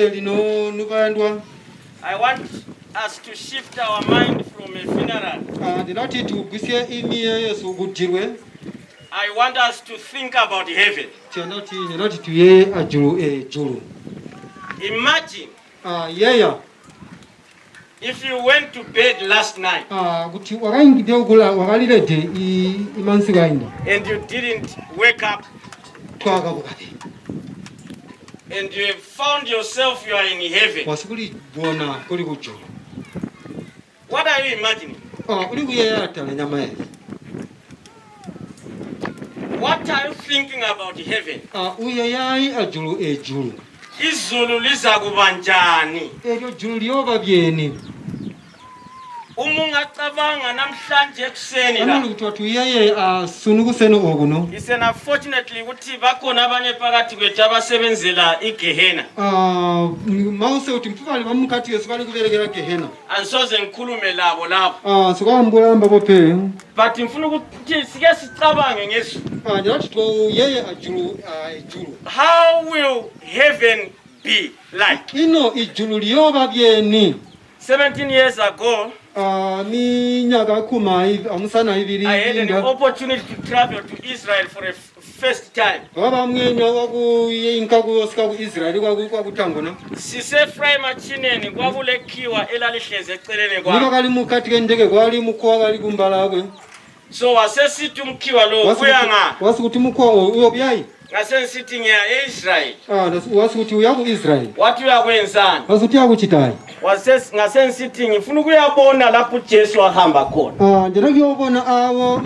I want us to shift our mind from a funeral. I want us to think about heaven. Imagine if you went to bed last night and you didn't wake up and you have found yourself you are in heaven. What are you imagining? What are you thinking about heaven? Izulu liza kubanjani? Umungacabanga namhlanje ekseni la. It's unfortunately ukuthi bakhona abanye phakathi kwethu abasebenzela iGehenna. Ansoze ngikhulume labo lapho. But ngifuna ukuthi sike sicabange ngesu. How will heaven be like? 17 years ago, I had an opportunity to travel to Israel for a first time. Sise fry machineni kwakulekiwa elalihleze eceleni kwami. So wasesithi umkhiwa lo kuyanga. Ngase sitting here Israel. Wasukuthi uya ku Israel. Wathi uyakwenzani? Wasukuthi uyakuchitayi. Ngase sitting ngifuna ukuyabona lapho Jesu ahamba khona. Njena kuyobona awo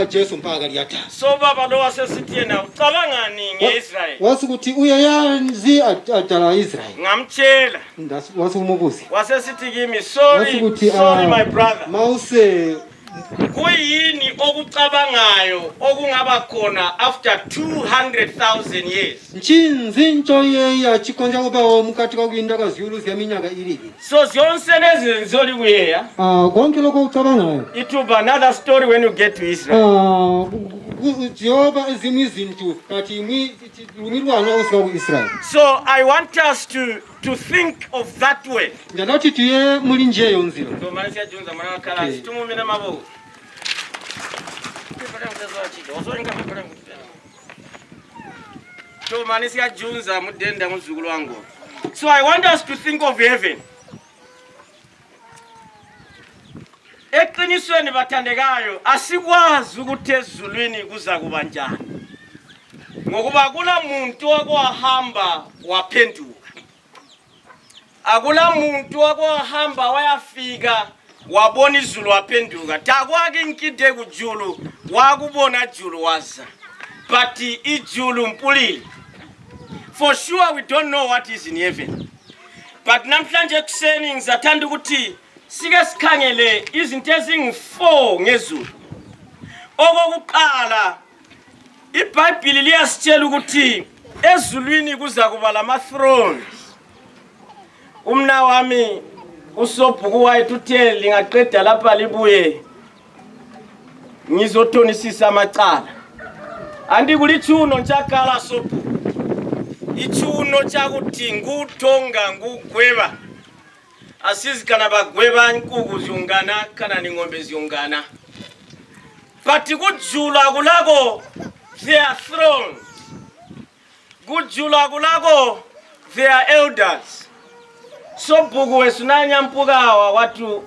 Jesu mpaka liyatha. So baba lo wasesithi yena ucabangani ngeIsrael? Wasukuthi uyayazi atala Israel. Ngamtshela. Wasumubuzi. Wasesithi kimi sorry my brother. Mause kuyini okucabangayo okungaba khona after 200,000 years. So zonse lezi zoli kuyeya. Konke lokho ucabangayo. It will be another story when you get to Israel. So I want us to think of that way. So I want us to think of heaven. Eqinisweni bathandekayo asikwazi ukuthi ezulwini kuza kuba njani. Ngokuba kula muntu okwahamba waphenduka. Akula muntu okwahamba wayafika wabona izulu waphenduka. Takwake inkide kujulu wakubona julu waza. But ijulu mpulile. For sure we don't know what is in heaven. But namhlanje kuseni ngizathanda ukuthi sike sikhangele izinto ezingu4 ngezulu. Okokuqala iBhayibheli liyasitshela ukuthi ezulwini kuza kuba lama thrones. Umna wami usobhuku wayetuthe lingaqeda lapha libuye ngizothonisisa amacala. Andi kulichuno nchakala sobhuku. Ichuno chakuthi nguthonga ngugweba. Asizikana bagweba inkuku ziyungana kana ningombe ziyungana. But kujula kulako there are thrones. Kujula kulako there are elders. Sobhuku wesunanya mpukawa watu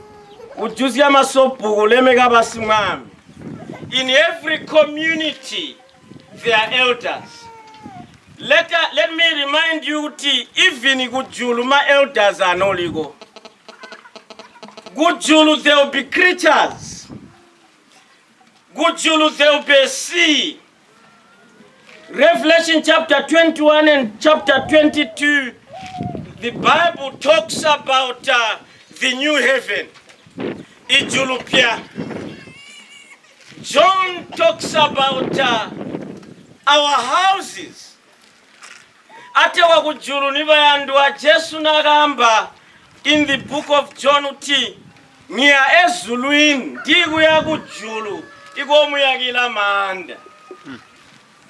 ujuzi ama sobhuku lemeka basimami. In every community there are elders. Let me remind you even kujulu ma elders are no legal. Good Julu, there will be creatures. Good Julu, there will be a sea. Revelation chapter 21 and chapter 22, the Bible talks about the new heaven. Ijulupia. John talks about our houses. Atewa kujulu niba yandua Jesu nagamba in the book of John uti. Nia ezuluin digu ya kujulu ikomu ya gila manda.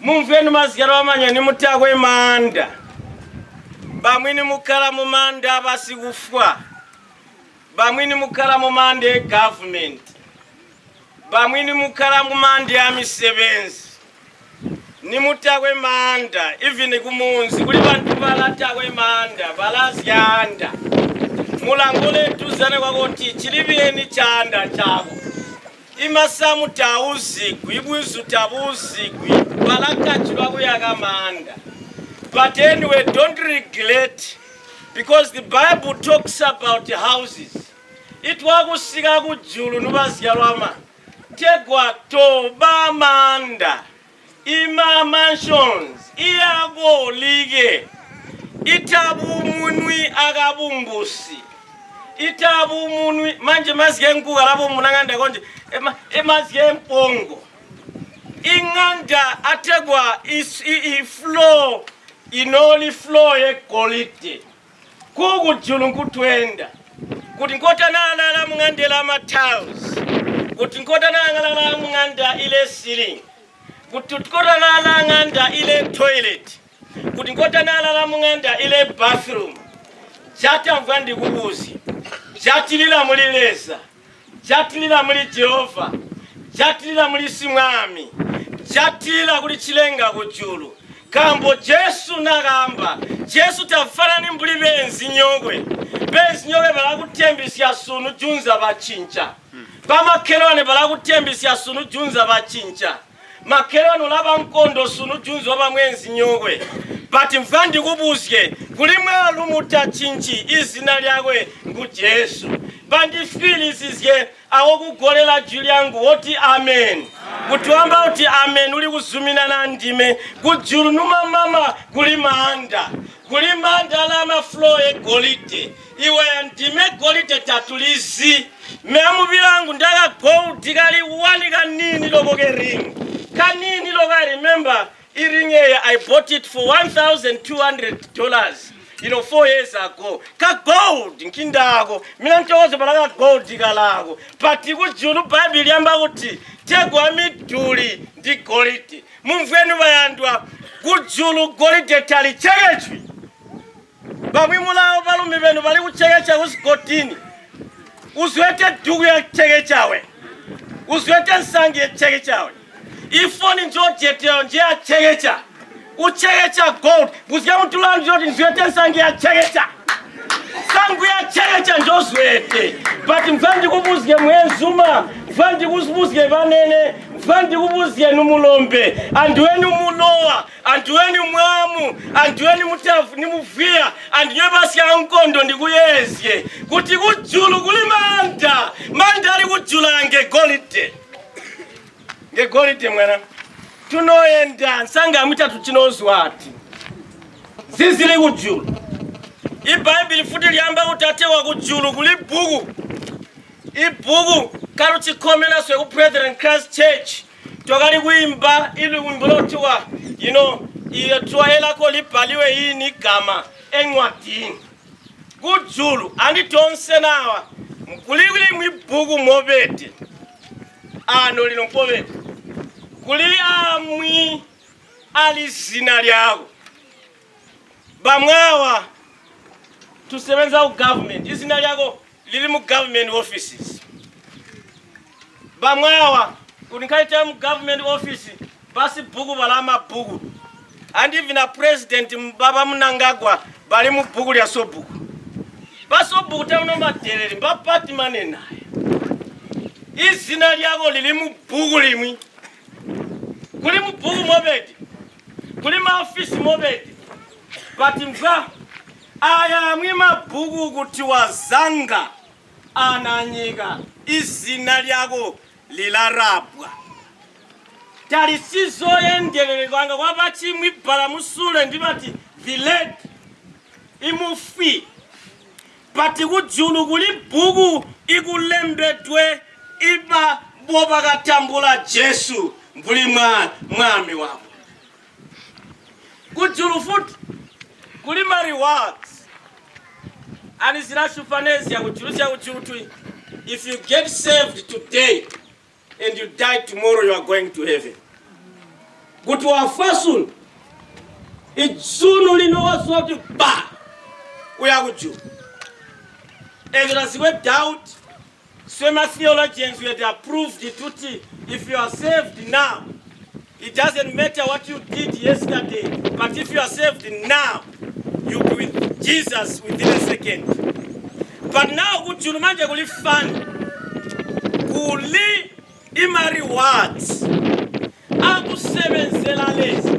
Mumfenu mazgaro manya ni mutakwe manda. bamwini mukala mu manda abasigufwa, bamwini mukala mu manda government, bamwini mukala mu manda amisebenzi, ni mutagwe manda even kumunzi kuli bantu balatagwe manda balazyanda mulangole tuzane kwakoti chilibyeni chanda chako imasamu tauzigwi ibwizu tabuzigwi balakachilwa kuyaga manda. But anyway, don't regret, because the Bible talks about houses. It wakusika kujulu nubazyalwama tegwa toba manda ima mansions iyago lige itabu munwi agabumbusi itabu munwi manje mazye nkugalabo munanganda konje emazye mpongo inganda ategwa flow inoli flow ye quality kugujulu nkutwenda kuti nkota nalala mungandela ma tiles, kuti nkota nalala munganda ile ceiling, kuti nkota nalala nganda ile toilet, kuti nkota nalala munganda ile bathroom. Jata mvandi kubuzi, jatilila muli lesa, jatilila muli Jehova, jatilila muli simwami, jatilila kuli chilenga kujulu. Kambo Jesu nagamba, Jesu tafanani mbuli benzi nyogwe balakutembisya sunu junza bachincha. Bamakerone balakutembisya sunu junza bachincha. Makerone ulaba nkondo sunu junza bamwenzi nyogwe. Bati mvandi kubuzye, kulimwe alumuta chinchi izina lyagwe ngu Jesu. Bandi filizizye awo kugolela julyangu oti amen. Kutuamba oti amen uli kuzumina na ndime kujulu numa mama kulimanda. Kulimanda lama flow e golite. Iwe ndime golite tatulizi. Memu bilangu ndaga gold gali wani kanini logo ke ring. Kanini logo remember ring I bought it for $1,200. 4 years ago. Ka gold nkindago. Mina ntoze balaka gold galago. Pati kujulu Bible yamba kuti tegwa mituli ndi golite. Mumvenu bayandwa kujulu golite tali chegechwi. Bamwimulao balumi benu bali kuchegecha kusikotini. Uzwete dugu ya chegechawe. Uzwete nsangi ya chegechawe. Ifoni njo jeteo nje ya chegecha. Uchegecha gold. Kusikia mtulani joti nzwete nsangi ya chegecha. Sangu ya chegecha njo zwete. Bati mfandi kubuzge mwenzuma. Mfandi kubuzge banene. Mfandi kubuzge numulombe. Anduweni umuloa. Anduweni mwamu. Anduweni mutafu ni mufia. Anduwe basi ya nkondo ndi kuyezye. Kuti kujulu kuli manda. Manda ali kujula nge golite. Nge golite mwana. Tunoenda nsanga mwita tuchinozwati. Zizili kujulu. Ibaibili futi liamba utatewa kujulu kuli bugu. Ibugu karuchi komena swe ku Brethren Christ Church. Tokali kuimba ili kuimbolotiwa iyo tuwaela ko lipaliwe hii ni kama engwatini. Kujulu andi tonse nawa mkulikuli mwibugu mobete. Ano lino mpobete. Kuli amwi alizina lyako. Bamwawa tusebenza ku government. Izina lyako lili mu government offices. Bamwawa kunikaita mu government office basi bugu balama bugu. And even a president mbaba Mnangagwa bali mu bugu lya sobugu. Baso bugu tamuno matereri mbapati manena. Izina lyako lili mu bugu limwi. Kuli mu bugu mobedi. Kuli ma office mobedi. Bati mva aya mwima bugu kuti wazanga ananyika izina lyako lilarabwa. Talisizo yendelele kwanga kwabachi mwibala musule ndibati viled imufi. Bati kujulu kuli bugu ikulembedwe iba boba katambula Jesu mbuli mwami wako. Kujulu futi kulima rewards. And it's not shufanezi ya kujulu. If you get saved today and you die tomorrow, you are going to heaven. Kutu wafasun. Itsunu lino waswati ba. kuyakuju. If there is a doubt, some theologians will have proved it. If you are saved now, it doesn't matter what you did yesterday, but if you are saved now, you'll be with Jesus within a second. But now, kujulumanje kuli fun, kuli ima rewards, akusebenzela lezi.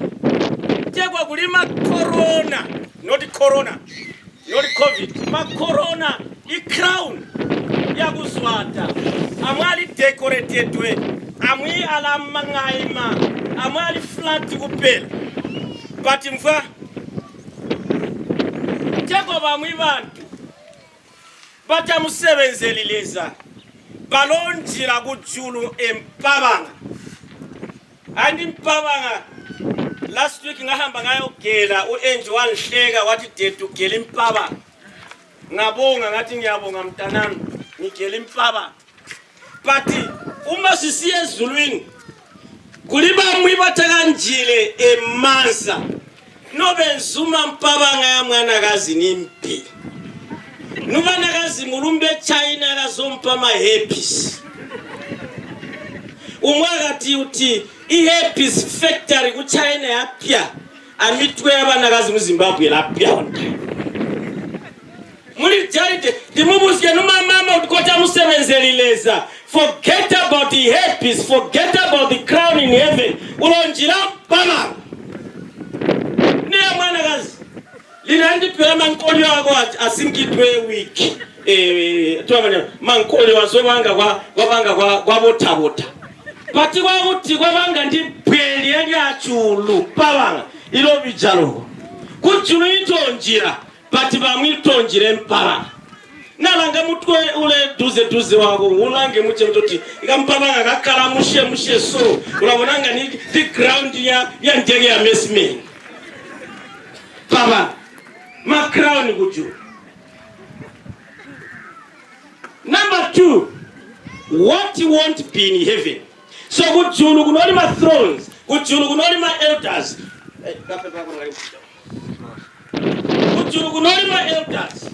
Tekwa kuli ma corona, not COVID, ma corona, I crown, ya kuswata, amali decorated we, amwi alamangaima, amali flat kupela, but mfa, tekwa bamwi bantu, bata musebenzeli leza, balonjira kujulu empabanga, andi mpabanga. Last week ngahamba ngayogela uAngel wanhleka wathi dedu gela impaba. Ngabonga ngathi ngiyabonga mntanami ngigela impaba. But uma sisiye ezulwini kuliba mwibatha kanjile emansa. Nobenzuma mpaba ngaya mwanakazi nimpi. Nubanakazi mulumbe China kazompa ma herpes. Umwakati uti i-herpes factory ku China yapya amitwe abanakazi mu Zimbabwe lapya onda muri jaride dimubuzike numa mama utkota musebenzeli leza forget about the herpes, forget about the crown in heaven ulonjira bama niya mwanakazi linandi pera mankoli wako asingitwe week tuwamanya mankoli wazobanga kwa botabota Pati kwa kuti kwa banga ndi bweli ya chulu pabanga ilo bijalo kuchulu itonjira pati bamwi tonjire mpara nalanga mutwe ule duze wako ulange muche mtoti ikampabanga kakala mushe so ulabonanga ni the ground ya ndege ya mesme paba ma crown kuchu. Number 2, what you won't be in heaven. So kujulu kunoli ma thrones, kujulu kunoli ma elders. Kujulu kunoli ma elders.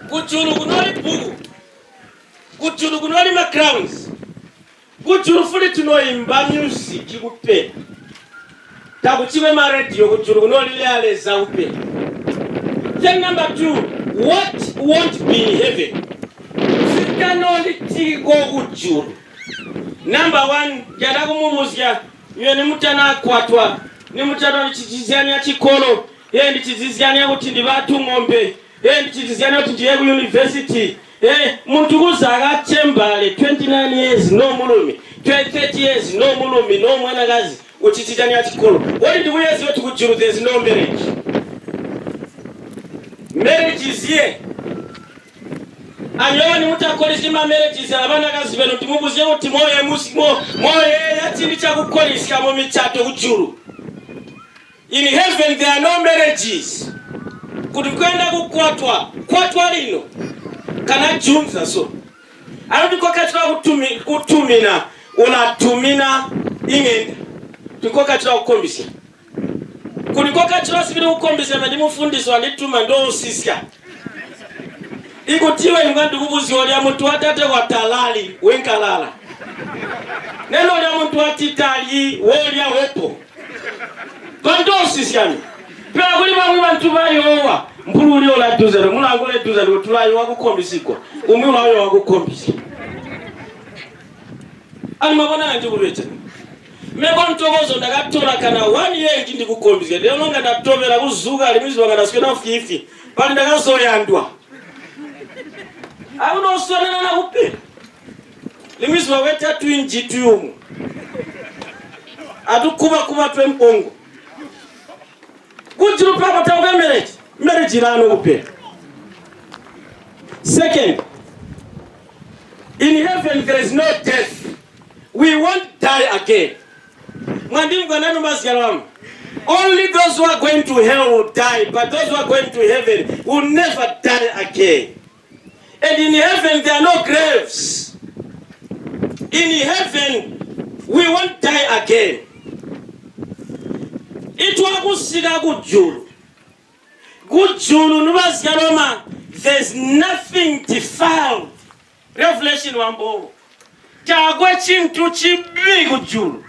Kujulu kunoli bugu. Kujulu kunoli ma crowns. Kujulu fuli tunoimba music kupe. Takuchiwe ma radio kujulu kunoli leale za upe. Then number 2, what won't be in heaven. Sikanoli tigo kujulu. Number 1, jada kumumuzya, ywe mutana kwatwa, ni mutana chichiziani ya chikolo, ndi chichiziani ya kuti ndi batu ngombe, ndi chichiziani ya kuti ndiye ku university, muntu kuzaga chembale 29 years no mulumi, 30 years no mulumi, no mwanakazi, uchichiziani ya chikolo. Wali ndi kuyezi wetu kujuru, there's no marriage. Marriage is here. Anyowa ni mutakolisi ma marriages abanakazi beno timubuze uti moye musimo moye yatindi chakukolisa mu michato kujuru. In heaven there are no marriages. Kudikwenda kukwatwa lino kana junza so. Arudiko katika kutumina unatumina ingenda. Tuko katika kukombisa. Kudiko katika sibiri kukombisa madimufundiswa ndituma ndo usisika. Ikutiwe ngandu kubuzi ya mtu watate watalali wenkalala. Nelo ya mtu watitali wolia wepo. Pandosi siani. Pera kulima mwibantu bayowa. Mpulu ulio la duzero. Mula angole duzero. Tulayi wakukombisikwa. Umula wayo wakukombisi. Ali mabona na njubuleche. Meko ntogozo ndakatola kana 1 year ngindi kukombisi. Leo nonga ndatobera kuzuga alimizi wanga nasikena fifi. Pali ndakaso yandwa. Awu no sona na kupe. Limisi waweta twinji tuyumu. Kuba twe mpongo. Kujiru papa tauga marriage. Marriage ilano kupe. Second, in heaven there is no death. We won't die again. Mandimu ganano mazgalamu. Only those who are going to hell will die, but those who are going to heaven will never die again. And in heaven there are no graves. In heaven we won't die again. It wakusika kujulu. Kujulu nubazikaloma. There's nothing defiled. Revelation 1. Chagwe chintu chibi kujulu.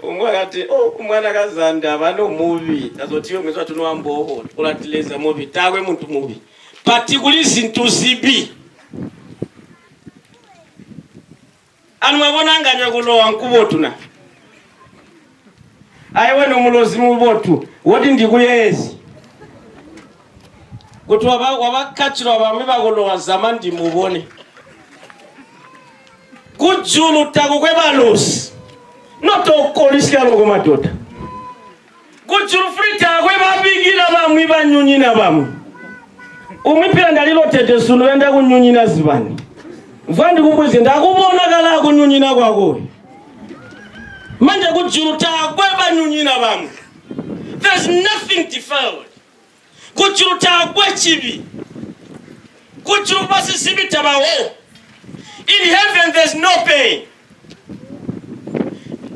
Umwakati umwana kazanda abano mubi azotiyo ngezwa tunuambo olatileza mubi tagwe muntu mubi particularly zintu zibi anwabona nganya kulowa nkubotuna ayiwe nomulozi mubotu wodi ndikuyezi kuti wabakachira bamwe bakulowa zamani ndimubone kujulu takukwebalosi not all kolisi aloko madota kujulu frita kwe babingira bamwe banyunyina bamwe umipira ndalilo tete sunu enda kunyunyina zibani mvandi kubuze ndakubona kala kunyunyina kwako manje kujulu takwe banyunyina bamwe. There's nothing defiled. Kujulu takwe chibi kujulu basi sibi tabawo. In heaven there's no pain.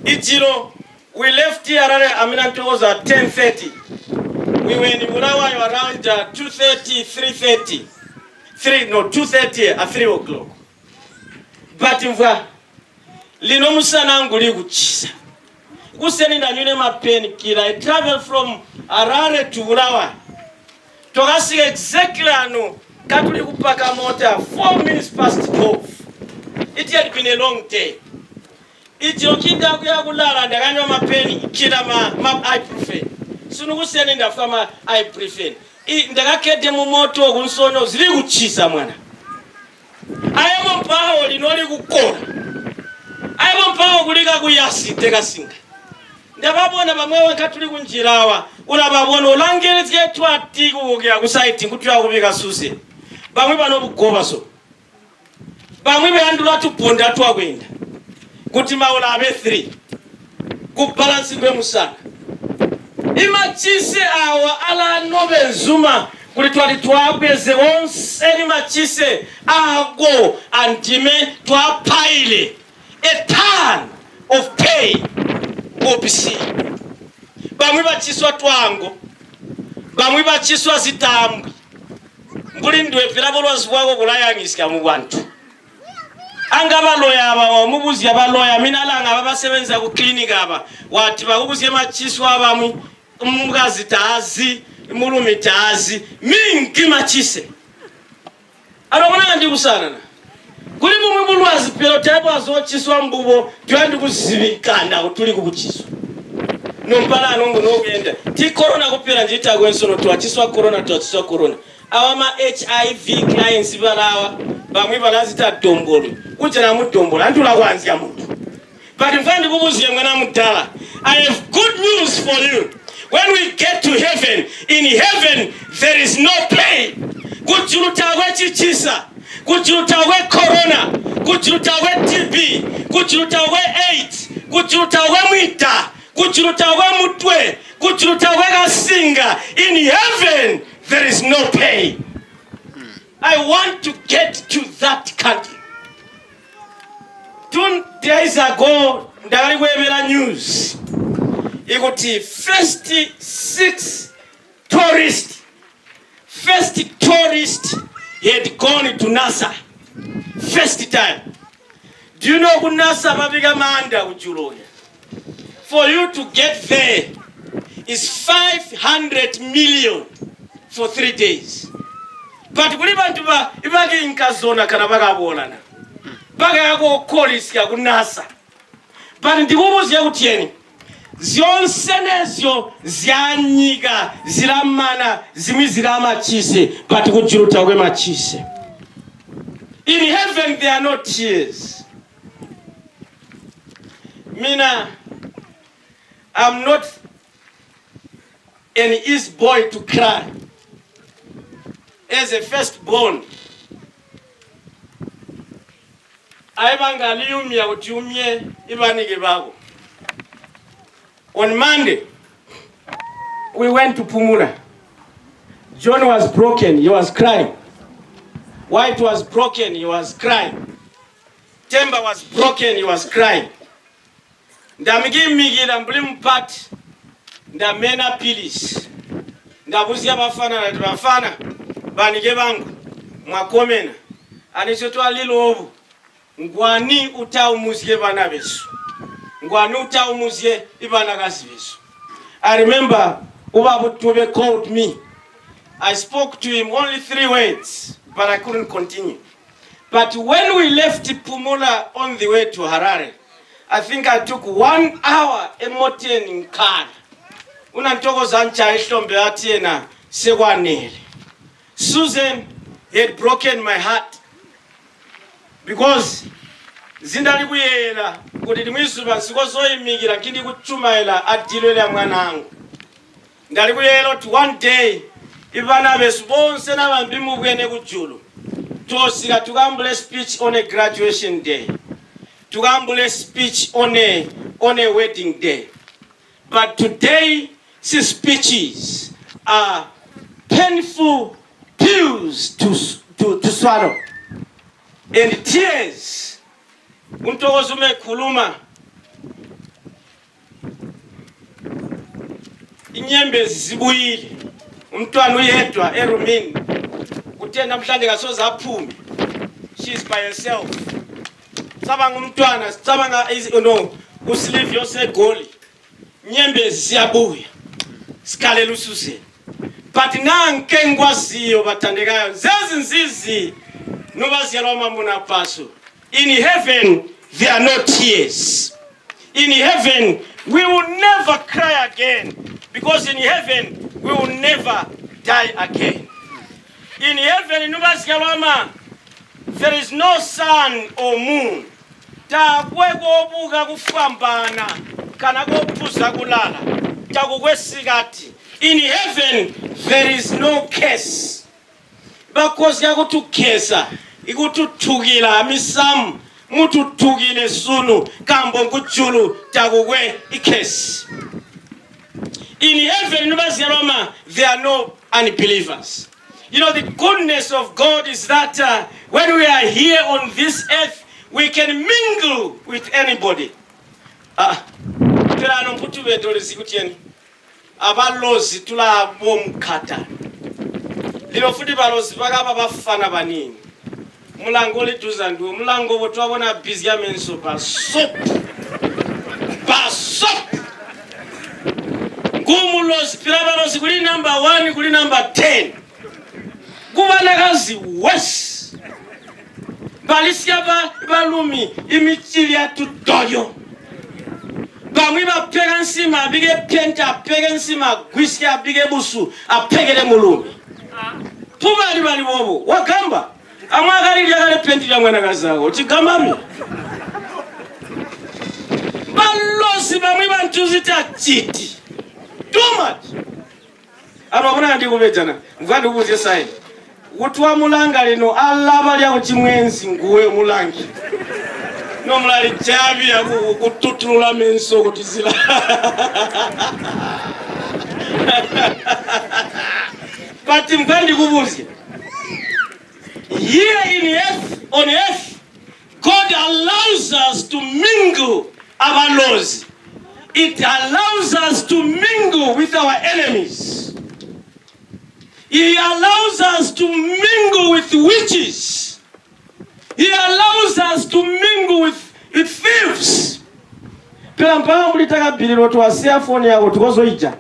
Ichiro, we left here Aminanto was at 10:30. We were in Mulawa around 2:30, 3:30. 2:30 at 3 o'clock. But mva lino musana nguli kuchisa. Kuseni ndanyune mapeni kila. I traveled from Harare to Mulawa. Tokasi exactly ano katuli kupaka mota 4 minutes past 12. It had been a long day. Ichiro kinda kuyakulala ndakanywa mapeni kila ma ibuprofen. Sunu kuseni ndafama ibuprofen. Ndakakete mu moto kunsono zili kuchisa mwana. Ayamo mpaho linoli kukora. Ayamo mpaho kulika kuyasi tekasinga. Ndababona bamwe katuli kunjirawa. Ulababona olangerezye twati kugya ku site nkutwa kubika suse. Bamwe bano bugoba so. Bamwe bandula tuponda twakwenda. Kuti maula abe 3 kubalansi kwe musana imachise awa ala nobe nzuma kuli twali twabeze onse imachise ago antime twapaile a ton of pain opisi bamwe bachiswa twango bamwe bachiswa zitambwe nguli ndwe vilabo lwazwako kulayangisika mu bantu angaba loya aba mubuzi abaloya minalanga abasebenza ku clinic aba wati bakubuzi machiswa abamwe umugazi tazi mulumi tazi mingi machise arabona ndi kusana kuli mumwe bulwazi pero tabo azochiswa mbubo twandi kuzibikanda kutuli kubuchiswa nombala nongo nogenda ti corona kupira njita kwensono twachiswa corona awama HIV clients balawa bamwe balazita dombolo ujana mu dombolo antula kwanzia muntu but mfandi kubuziye mwana mutala. I have good news for you. When we get to heaven, in heaven there is no pain. Kujulutagwe chichisa, kujulutagwe corona, kujulutagwe TB, kujulutagwe AIDS, kujulutagwe mwita, kujulutagwe mutwe, kujulutagwe gasinga. In heaven there is no pain. I want to get to that country. 2 days ago, ndaliwebera news. Ikuti first tourist had gone to NASA. First time. Do you know who NASA babiga manda ujuloya? For you to get there is 500 million for 3 days. But kuli bantu ba ibagi inkazona kana bagabonana. Baga yako kolisi ya kunasa. But ndikubuzi ya kutieni. Zionsenezyo zianyiga ziramana zimizira machise but kujiruta kwe machise. In heaven there are no tears. Mina, I'm not an easy boy to cry. As a firstborn, aibanga liyumya utiumye ibanige bago. On Monday, we went to Pumula. John was broken, he was crying. White was broken, he was crying. Temba was broken, he was crying. Ndamigi migi ndambuli mpati ndamena pilis. ndabuzia bafana na bafana banike bangu mwakomena anicho twalilo obu ngwani utaumuzie bana besu ngwani utaumuzie ibana kazi besu. I remember Ubabu Tube called me. I spoke to him only 3 words, but I couldn't continue. But when we left Pumula on the way to Harare, I think I took 1 hour emoting in car. Unantoko zancha ishombe atiena segwanele. Susan had broken my heart because zindali kuyela kuti ndimwisuba sikozoyimigira nkindi kuchumaila adilwele mwanangu. Ndali kuyela kuti one day ibana besu bonse n'abambimu bwene kujulu tosika tukambule speech on a graduation day, tukambule speech on a wedding day. But today, these speeches are painful pills to swallow. And tears. Untogozume kuluma. Inyembe zibuyile. Umntwana uyedwa erumini. Kutenda mhlanje kasoza aphume. She is by herself. Sabanga umntwana, sabanga usilive yosegoli. Nyembe ziyabuya. Sikalela usuzeni. But nanke ngwaziyo bathandekayo zezinzizi nobaziyalwa mamuna paso. In heaven there are no tears. In heaven we will never cry again, because in heaven we will never die again. In heaven nobaziyalwa there is no sun or moon. Takweko buga kufambana kana kophuza kulala takukwesikati. In heaven there is no curse. Because yakutukesa ikututhukila misamu mututhukile sunu kambo nkujulu takukwe ikesi. In heaven there are no unbelievers. You know, the goodness of God is that when we are here on this earth, we can mingle with anybody. Tulano mputu bedole sikutieni. Abalozi tula bomkata. Lilo futi balozi bagaba bafana banini. Mulango lituzandu mulango botwa bona bizya menso basop. Basop. Gumulozi pilabalozi kuli number 1 kuli number 10. Kubanakazi wes. Balisia balumi imichili ya tutoyo. Bamwi ba pega nsima bige penta pega nsima gwisi ya bige busu apegele mulumi. Pubali bali bobo wakamba amwagalili agale penti ya mwana kazago chigambami. Balosi bamwi bantuzita chiti. Too much. Amabona ndi kubejana mvandi kubuze sai. Utwa mulanga lino alaba lya kuchimwenzi nguwe mulangi. No mulali chabi ya kututulula menso kutizila. But mvandi kubuze. Here in earth, on earth, God allows us to mingle our laws. It allows us to mingle with our enemies. He allows us to mingle with witches. He allows us to mingle with thieves. Pela mpaka mulitaka bililo tuwasia phone yako tukozo ija.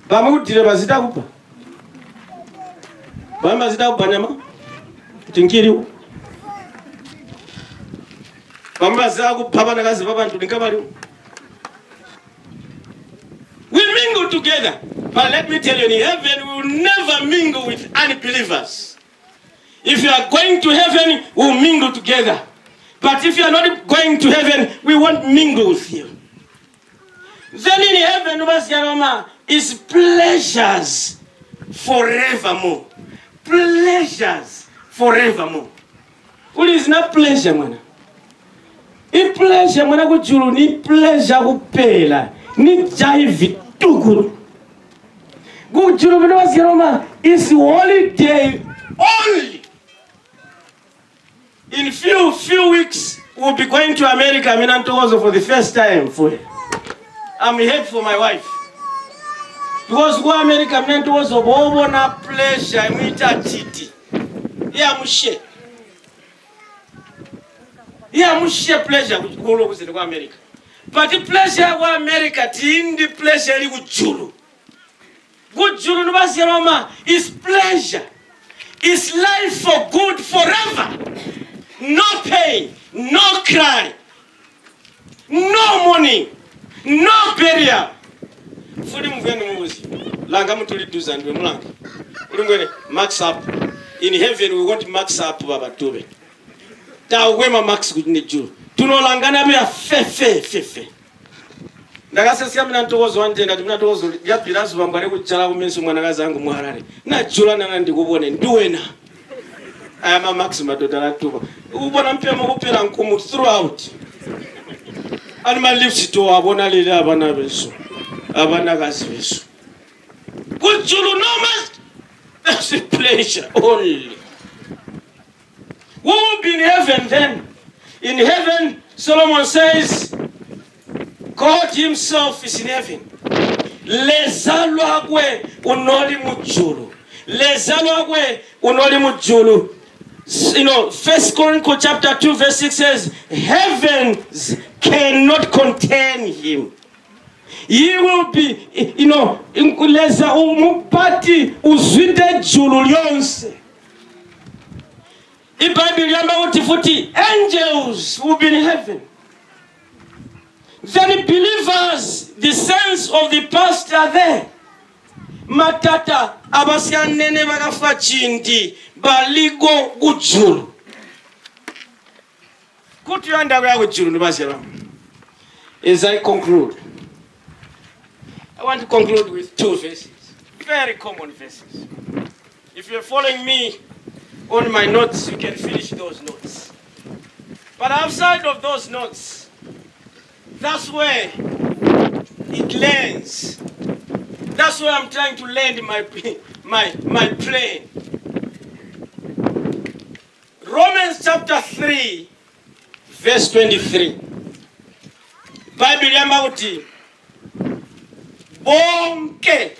Bamudire bazita kupa. Bamba zita kupa nyama. Tinkiriwo. Bamba zita kupa bana kazi baba ntunikabaliwo. We mingle together. But let me tell you, in heaven we will never mingle with unbelievers. If you are going to heaven, we will mingle together. But if you are not going to heaven, we won't mingle with you. Then in heaven, is pleasures forevermore. Pleasures forevermore. What is not pleasure, man? In pleasure, man, go julu ni pleasure go pela ni jaivi tukuru. Go julu is holiday only. In few weeks, we'll be going to America, Minantogozo, for the first time. I'm here for my wife. Because go America mnentu wozobobo na pleasure imita titi. Ya mushe. Ya mushe pleasure kulo kuzile kwa America. But the pleasure kwa America tindi pleasure li kujulu. Kujulu nubasi Roma is pleasure. Is life for good forever. No pain, no cry. No money, no burial. Fuli mveni mubuzi. Langa mutuli duza ndwe mulanga. Ulingwene max up. In heaven we want max up baba tube. Ta wema max kujine juru. Tunolangana bya fefe. Ndakase siya mina ntokozo wanje ndati mina ntokozo ya pirasu bambale kuchala kumenso mwanakazi wangu muharare. Na jula nana ndikubone nduwena. I am a maximum dodala tuba. Ubona mpema kupela nkumu throughout. And my lips to abona lila abana besu. Abana kasi besu. Good julu no mas. That's a pleasure only. We will be in heaven then. In heaven, Solomon says, God himself is in heaven. Lezalo agwe unoli mujulu. Lezalo agwe unoli mujulu. You know, 1 Chronicles chapter 2 verse 6 says, heavens cannot contain him. He will be, you know, inkuleza umupati uzwide julu lyonse. Bible yamba uti angels will be in heaven. Then believers, the saints of the past are there. Matata abasyanene bagafa chindi baligo gujulu. Kutuyanda kwa gujulu nibasira. As I conclude, I want to conclude with two verses. Very common verses. If you're following me on my notes, you can finish those notes. But outside of those notes, that's where it lands. That's where I'm trying to land my plane. Romans chapter 3, verse 23. Bible yamauti. Bonke,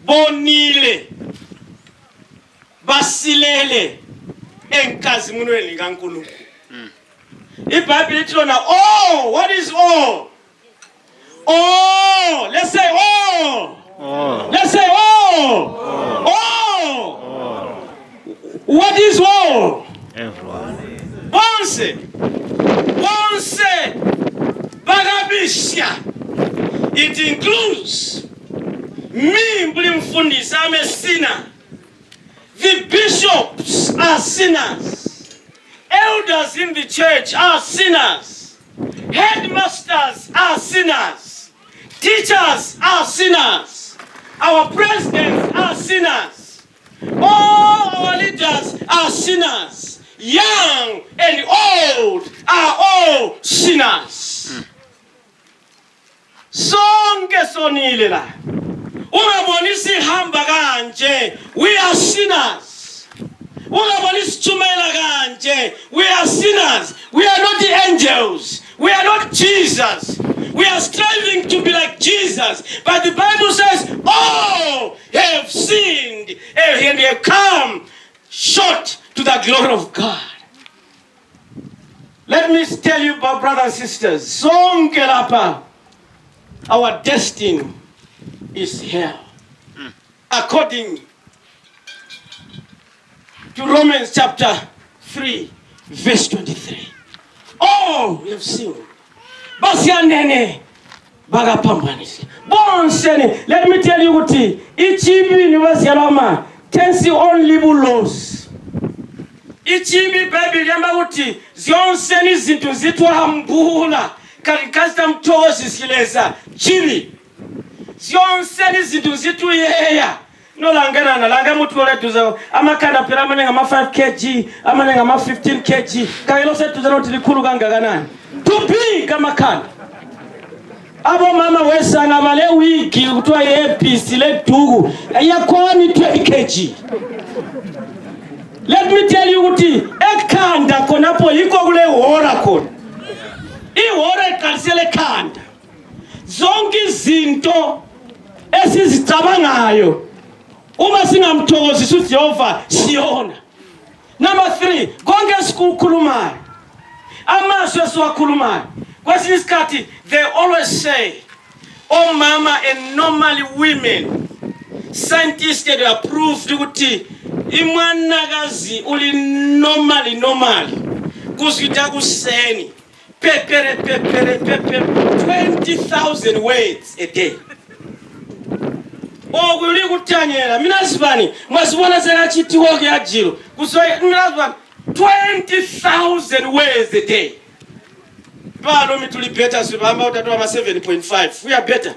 bonile, basilele, enkazi munwe ngankulu. Bible itilona, oh, what is all? Oh, let's say oh. Oh. Let's say oh. Oh. Oh. What is all? Everyone. Bonse. Bagabisha. It includes me, Mfundisi, I'm a sinner. The bishops are sinners. Elders in the church are sinners. Headmasters are sinners. Teachers are sinners. Our presidents are sinners. All our leaders are sinners. Young and old are all sinners. Songe sonilila. Unabonisi hamba ganje. We are sinners. Unabonisi chumela ganje. We are sinners. We are not the angels. We are not Jesus. We are striving to be like Jesus. But the Bible says, all have sinned and have come short to the glory of God. Let me tell you, brothers and sisters, Songelapa, our destiny is hell. According to Romans chapter 3, verse 23. Oh, we have seen. Basianene bagapambanisi. Bonsene. Let me tell you what ichibi university alama tensi only bulos. Ichibi Bible yamba uti zionseni zintu zitwa mbula kalikasta mtozi sileza chiri. Zionseni zintu zitu yeya. No langana na langa mutu ole tuza amakanda pera manenga ma 5 kg amanenga ma 15 kg kailo se tuza noti likulu ganga ganani tupi kama kanda abo mama wesa na male wiki kutwa yepisi le tugu yakoni 20 kg. Let me tell you uti ekanda konapo iko kule wora kon i wora kansele kanda zongi zinto esizicabangayo uma singamthokozisi uJehova siyona. Number 3, konke esikukhulumayo amazwi esiwakhulumayo kwesinye isikhathi they always say omama and normally women scientists they have proved ukuthi imwanakazi uli normally kusita kuseni pepere 20,000 words a day. Okuli kutanyela mina sibani mwasibona sekachitiwo ke ajilo kusoya mina sibani 20,000 words a day. Balo mituli better sibamba utatu ama 7.5 we are better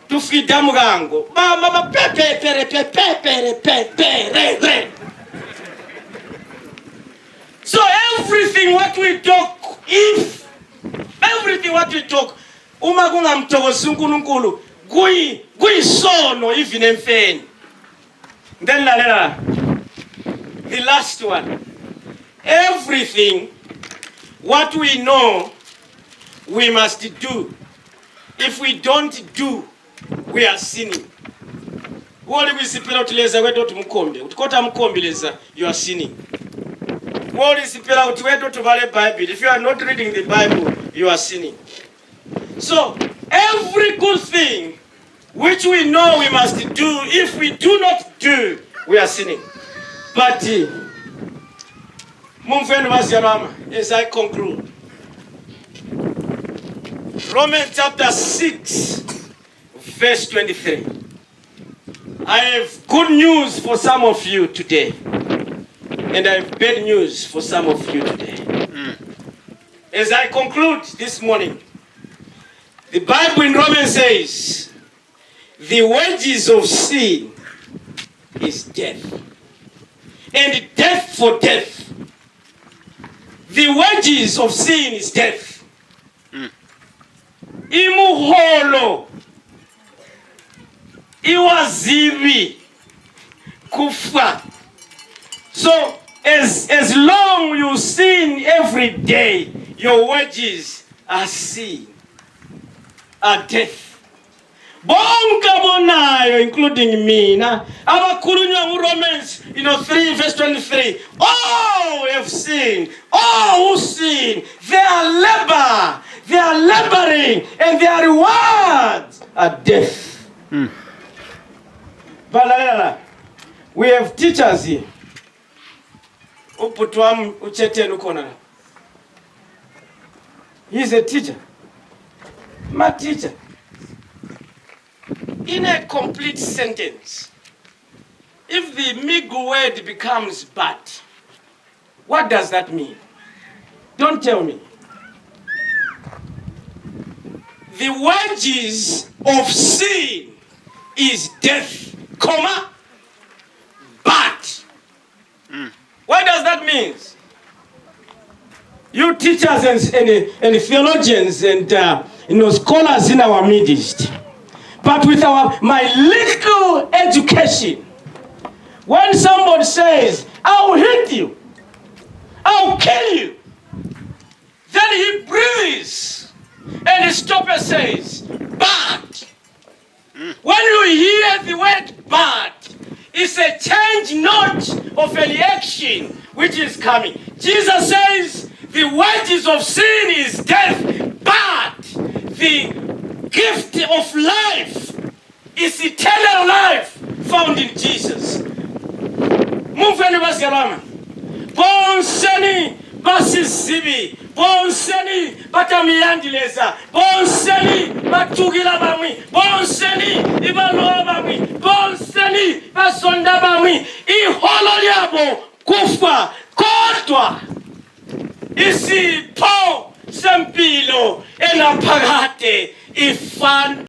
to freedom gango mama pepere. So everything what we talk uma kungamthokozi uNkulunkulu kuyisono even emfeni. Then lalela the last one, everything what we know we must do. If we don't do, we are sinning. Woli wisipela utileza wedo tumukombe utikota mkombileza you are sinning. Woli wisipela utiwedo tuvale Bible. If you are not reading the Bible, you are sinning. So every good thing which we know we must do, if we do not do, we are sinning. But as I conclude, Romans chapter 6 verse 23. I have good news for some of you today, and I have bad news for some of you today. As I conclude this morning, the Bible in Romans says, the wages of sin is death, and death for death. The wages of sin is death. Imuholo iwazivi kufa. So as long you sin every day, your wages are sin, are death. Bonka bonayo, including me. Now, Romans, 3 verse 23. All have sinned. All who sin, they are laboring, and their rewards are death. Balala, we have teachers here. Uputwam uchete nukona. He's a teacher. My teacher. In a complete sentence, if the middle word becomes bad, what does that mean? Don't tell me. The wages of sin is death, but. What does that mean? You teachers and theologians and scholars in our midst. But with my little education, when somebody says, I'll hit you, I'll kill you, then he breathes and the stopper says, bad. When you hear the word bad, it's a change note of an action which is coming. Jesus says, the wages of sin is death, but the gift of life is eternal life found in Jesus. Muveni basirama. Bonseni basizibi. Bonseni batamiyandileza. Bonseni batugila bamwi. Bonseni ibaloa bamwi. Bonseni basonda bamwi. Iholo liabo kufa kotwa. Isi po sempilo elaphakade ifan